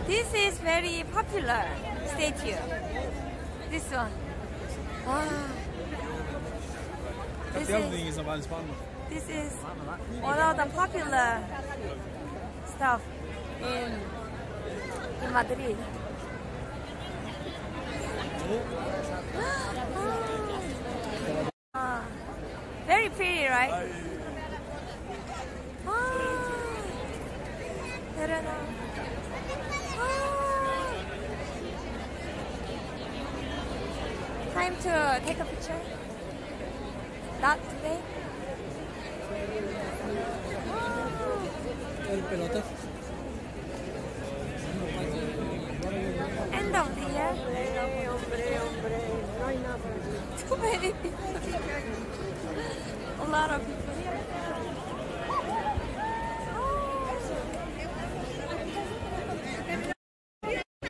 This is very popular statue. This one. Wow. This is one of the popular stuff in Madrid. Very pretty, right? I don't know. Time to take a picture. Not today. End of the year. Too many people. A lot of people.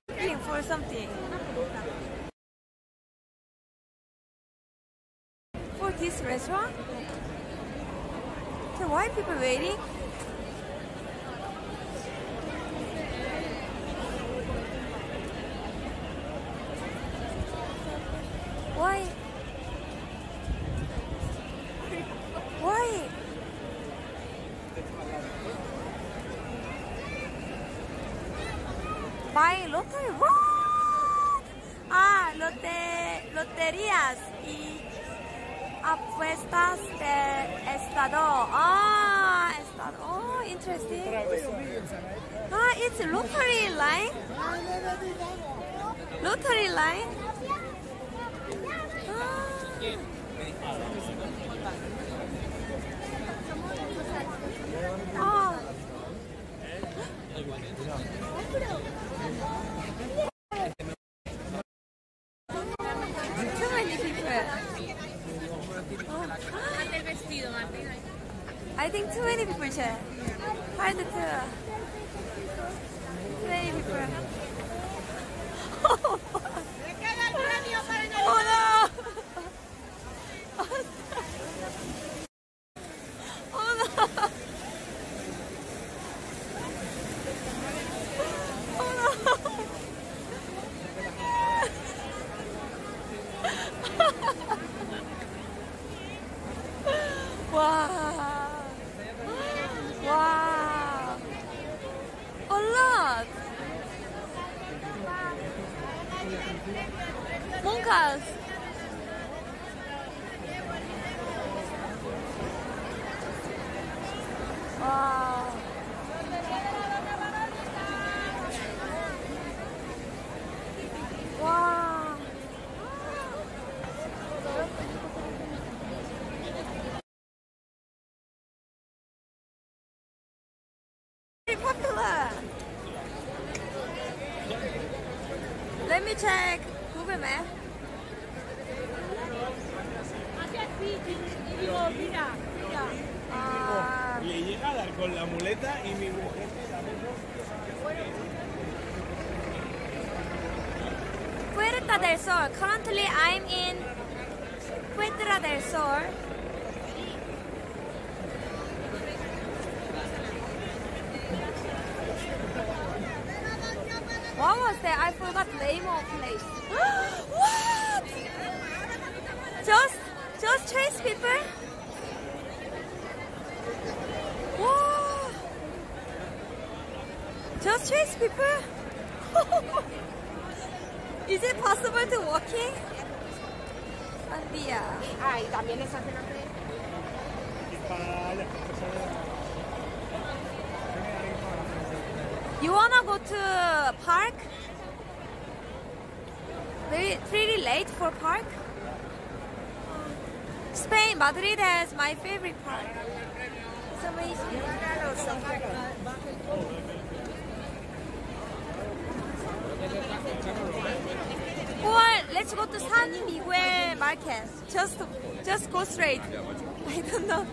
Looking for something. For this restaurant? So why are people waiting? Why? Why? Buy lottery? What? Loterías y apuestas del estado. Estado. Oh, interesting. It's a lottery line. Lottery line. Too many people. I think too many people, Che. Hard to tell. Too many people. Oh no! Oh no! Wow! Wow! A lot! Monkas! Wow! Wow! Very popular! Let me check Google Maps. Le llega a dar con la muleta y mi mujer Puerta del Sol. Currently, I'm in Puerta del Sol. What was that? I forgot the name of place. What? Just chase people? Wow. Just chase people? Is it possible to walking? Andia. Y también les hacen hacer. You wanna go to park? Pretty late for park? Spain, Madrid has my favorite park. It's amazing. Or let's go to San Miguel Market. Just go straight. I don't know.